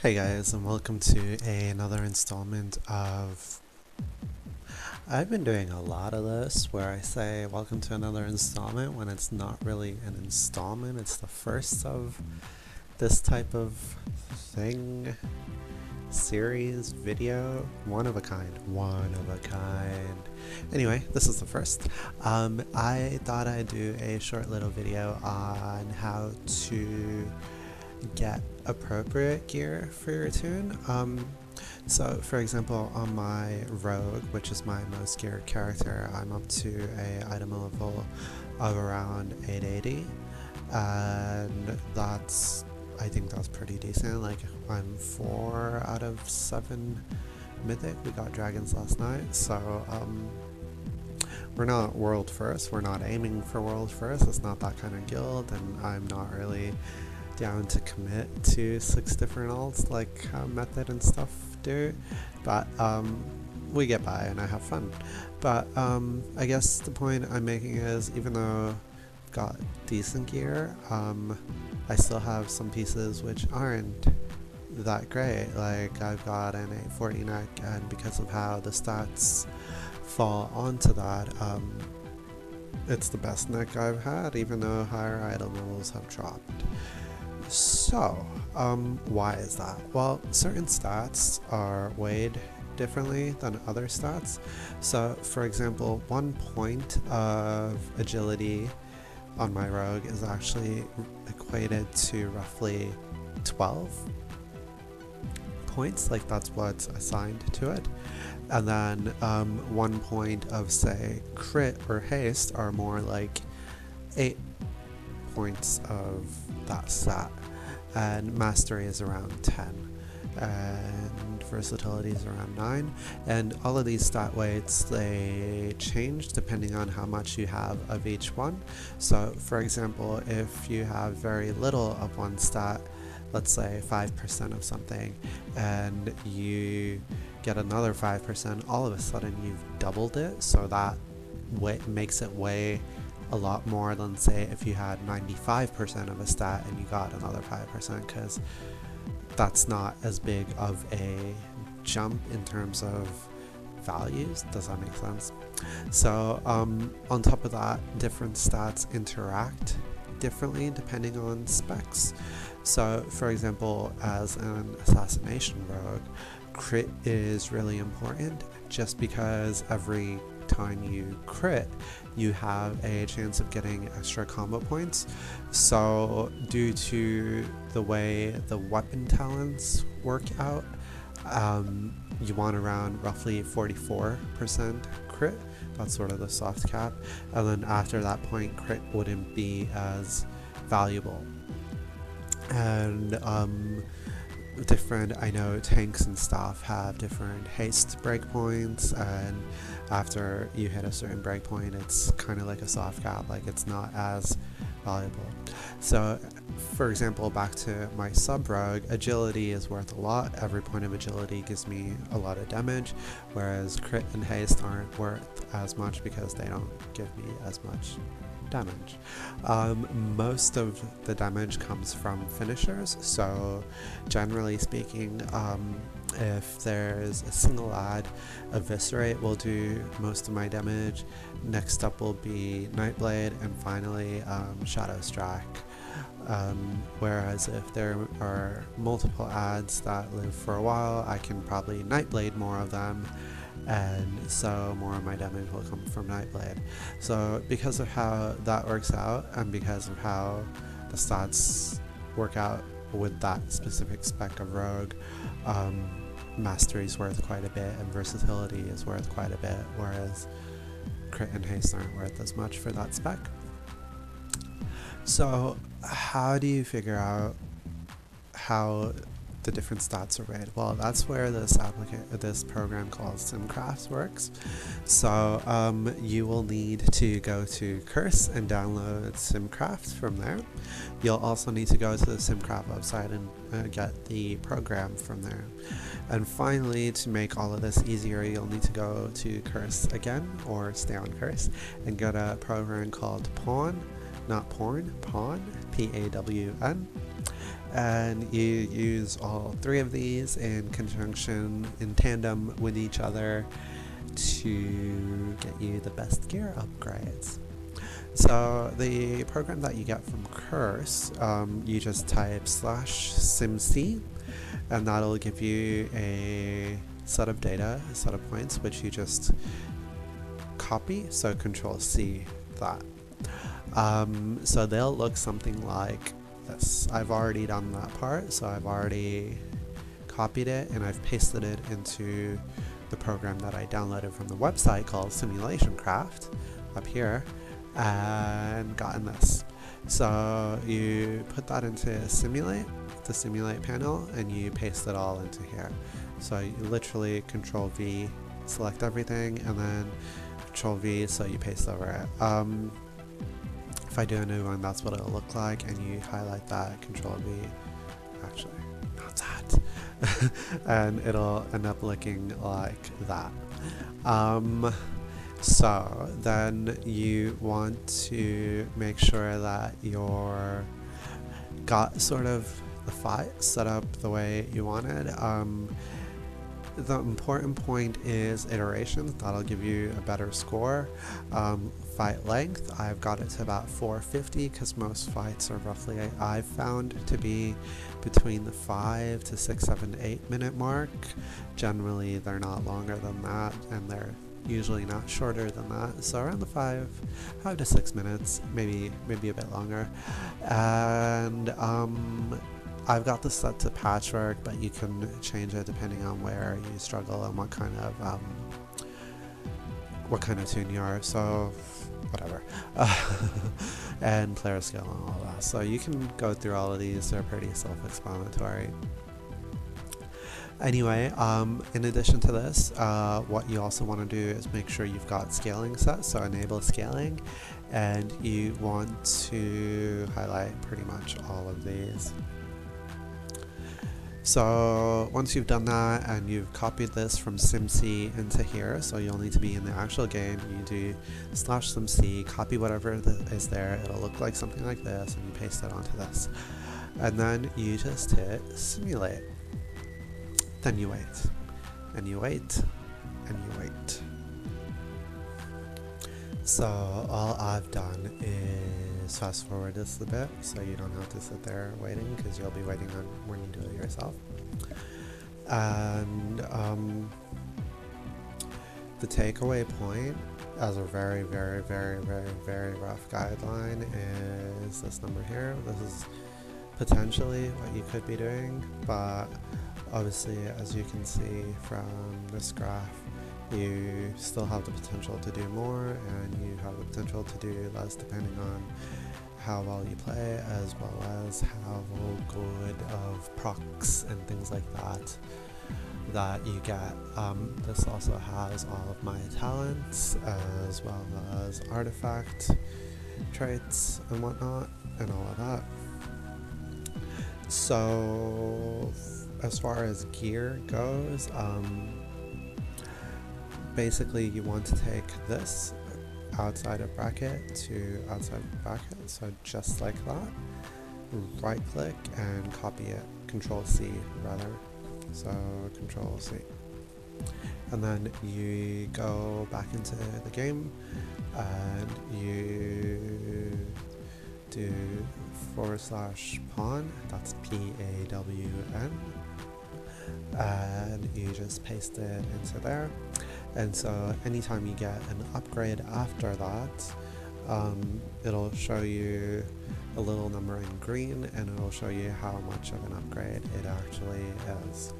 Hey guys, and welcome to another installment of... I've been doing a lot of this where I say welcome to another installment when it's not really an installment, it's the first of this type of thing, series, video, one of a kind. Anyway, this is the first. I thought I'd do a short little video on how to get appropriate gear for your toon. So for example, on my rogue, which is my most geared character, I'm up to a item level of around 880, and I think that's pretty decent. Like, I'm 4 out of 7 mythic. We got dragons last night, so we're not world first, we're not aiming for world first, it's not that kind of guild, and I'm not really down to commit to 6 different alts like Method and stuff do, but we get by and I have fun. But I guess the point I'm making is, even though I've got decent gear, I still have some pieces which aren't that great. Like, I've got an 840 neck, and because of how the stats fall onto that, it's the best neck I've had, even though higher item levels have dropped. So, why is that? Well, certain stats are weighed differently than other stats. So, for example, 1 point of agility on my rogue is actually equated to roughly 12 points, like that's what's assigned to it. And then 1 point of, say, crit or haste are more like 8 points of that stat, and mastery is around 10, and versatility is around 9, and all of these stat weights, they change depending on how much you have of each one. So for example, if you have very little of one stat, let's say 5% of something, and you get another 5%, all of a sudden you've doubled it, so that makes it weigh a lot more than, say, if you had 95% of a stat and you got another 5%, because that's not as big of a jump in terms of values. Does that make sense? So on top of that, different stats interact differently depending on specs. So for example, as an assassination rogue, crit is really important, just because every time you crit, you have a chance of getting extra combo points. So due to the way the weapon talents work out, you want around roughly 44% crit. That's sort of the soft cap, and then after that point, crit wouldn't be as valuable. And I know tanks and stuff have different haste breakpoints, and after you hit a certain breakpoint, it's kind of like a soft cap, like it's not as valuable. So for example, back to my sub rogue, agility is worth a lot. Every point of agility gives me a lot of damage, whereas crit and haste aren't worth as much because they don't give me as much damage. Most of the damage comes from finishers, so generally speaking, if there's a single ad, Eviscerate will do most of my damage. Next up will be Nightblade, and finally Shadow Strike. Whereas if there are multiple ads that live for a while, I can probably Nightblade more of them, and so more of my damage will come from Nightblade. So because of how that works out, and because of how the stats work out with that specific spec of rogue, mastery is worth quite a bit, and versatility is worth quite a bit, whereas crit and haste aren't worth as much for that spec. So how do you figure out how the different stats are rated? Well, that's where this program called SimCraft works. So you will need to go to Curse and download SimCraft from there. You'll also need to go to the SimCraft website and get the program from there. And finally, to make all of this easier, you'll need to go to Curse again, or stay on Curse, and get a program called Pawn, not porn, Pawn, P-A-W-N. and you use all three of these in conjunction, in tandem with each other, to get you the best gear upgrades. So the program that you get from Curse, you just type /SimC, and that'll give you a set of data, a set of points, which you just copy, so Control-C that. So they'll look something like this. I've already done that part, so I've already copied it and I've pasted it into the program that I downloaded from the website called Simulation Craft up here, and gotten this. So you put that into Simulate, the Simulate panel, and you paste it all into here. So you literally Control-V, select everything, and then Control-V, so you paste over it. If I do a new one, that's what it'll look like, and you highlight that, Control-V, actually, not that, and it'll end up looking like that. So then you want to make sure that you're got sort of the fight set up the way you wanted. The important point is iterations. That'll give you a better score. Fight length, I've got it to about 450 because most fights are roughly, I've found, to be between the 5 to 6, 7, 8 minute mark. Generally they're not longer than that, and they're usually not shorter than that, so around the 5 to 6 minutes, maybe a bit longer. And I've got this set to patchwork, but you can change it depending on where you struggle and what kind of tune you are, so whatever. And player skill and all that, so you can go through all of these. They're pretty self-explanatory. Anyway, in addition to this, what you also want to do is make sure you've got scaling set, so enable scaling, and you want to highlight pretty much all of these. So once you've done that and you've copied this from SimC into here, so you'll need to be in the actual game, you do /SimC, copy whatever is there, it'll look like something like this, and you paste it onto this. And then you just hit simulate. Then you wait, and you wait, and you wait. So all I've done is fast forward this a bit, so you don't have to sit there waiting, because you'll be waiting on when you do it yourself. And the takeaway point, as a very, very, very, very, very rough guideline, is this number here. This is potentially what you could be doing, but obviously, as you can see from this graph, you still have the potential to do more, and you have the potential to do less depending on how well you play, as well as how good of procs and things like that you get. This also has all of my talents, as well as artifact traits and whatnot, and all of that. So as far as gear goes, basically you want to take this outside of bracket to outside of bracket, so just like that. Right click and copy it, Control-C rather, so Control-C. And then you go back into the game and you do /pawn, that's PAWN, and you just paste it into there. And so anytime you get an upgrade after that, it'll show you a little number in green, and it'll show you how much of an upgrade it actually is.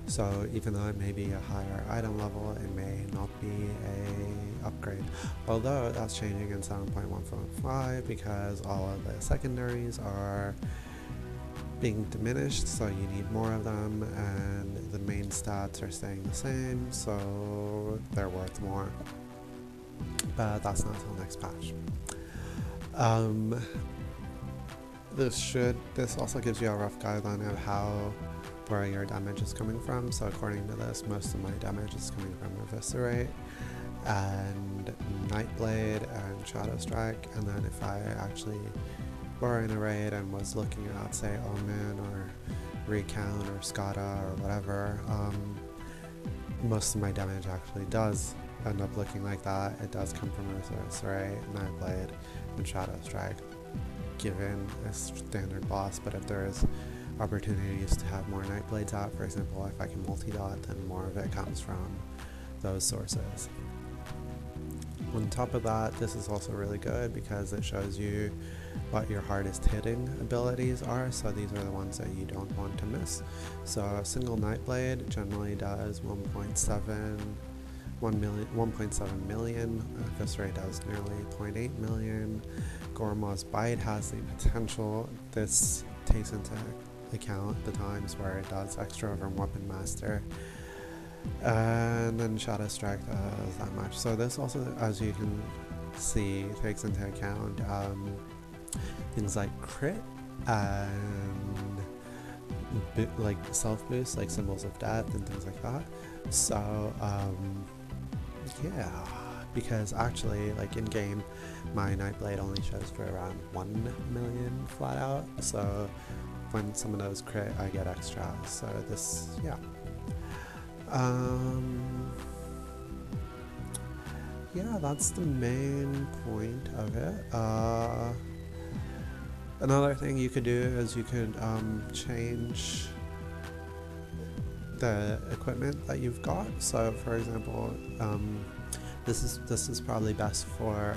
So even though it may be a higher item level, it may not be a upgrade. Although that's changing in 7.1.5 because all of the secondaries are being diminished, so you need more of them, and the main stats are staying the same, so they're worth more. But that's not until next patch. This also gives you a rough guideline of where your damage is coming from. So according to this, most of my damage is coming from Eviscerate and Nightblade and Shadow Strike, and then if I actually or in a raid and was looking at, say, Omen or Recount or Skada or whatever, most of my damage actually does end up looking like that. It does come from Resource, right? Nightblade and Shadow Strike, given a standard boss, but if there is opportunities to have more Nightblades out, for example, if I can multi-dot, then more of it comes from those sources. On top of that, this is also really good because it shows you what your hardest hitting abilities are, so these are the ones that you don't want to miss. So a single Nightblade generally does 1.7 million, Visceray does nearly 0.8 million, Gormaw's Bite has the potential, this takes into account the times where it does extra from Weapon Master, and then Shadow Strike does that much. So this also, as you can see, takes into account things like crit and like self boost, like Symbols of Death and things like that. So yeah, because actually, like in game, my Nightblade only shows for around 1 million flat out. So when some of those crit, I get extra. So this, yeah. Yeah, that's the main point of it. Another thing you could do is you could change the equipment that you've got. So for example, this is probably best for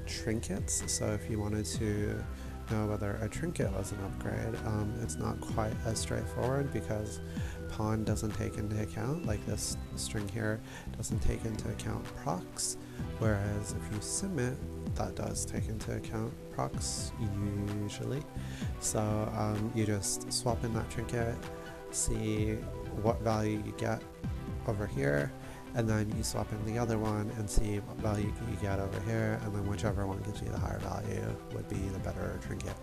trinkets. So if you wanted to know whether a trinket was an upgrade, it's not quite as straightforward because Pawn doesn't take into account, like this string here doesn't take into account procs, whereas if you sim it, that does take into account procs usually. So you just swap in that trinket, see what value you get over here, and then you swap in the other one and see what value you get over here, and then whichever one gives you the higher value would be the better trinket.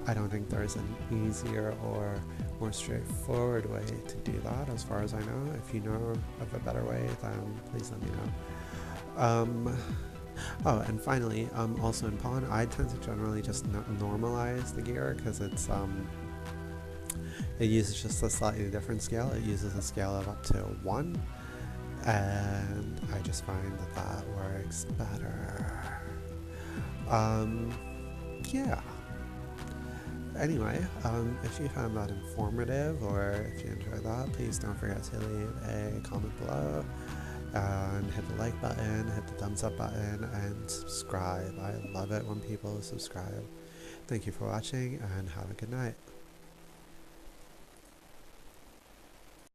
I don't think there's an easier or more straightforward way to do that as far as I know. If you know of a better way, then please let me know. Oh, and finally, also in Pawn, I tend to generally just normalize the gear because it's it uses just a slightly different scale. It uses a scale of up to 1, and I just find that that works better. Yeah. Anyway, if you found that informative or if you enjoyed that, please don't forget to leave a comment below and hit the like button, hit the thumbs up button, and subscribe. I love it when people subscribe. Thank you for watching and have a good night.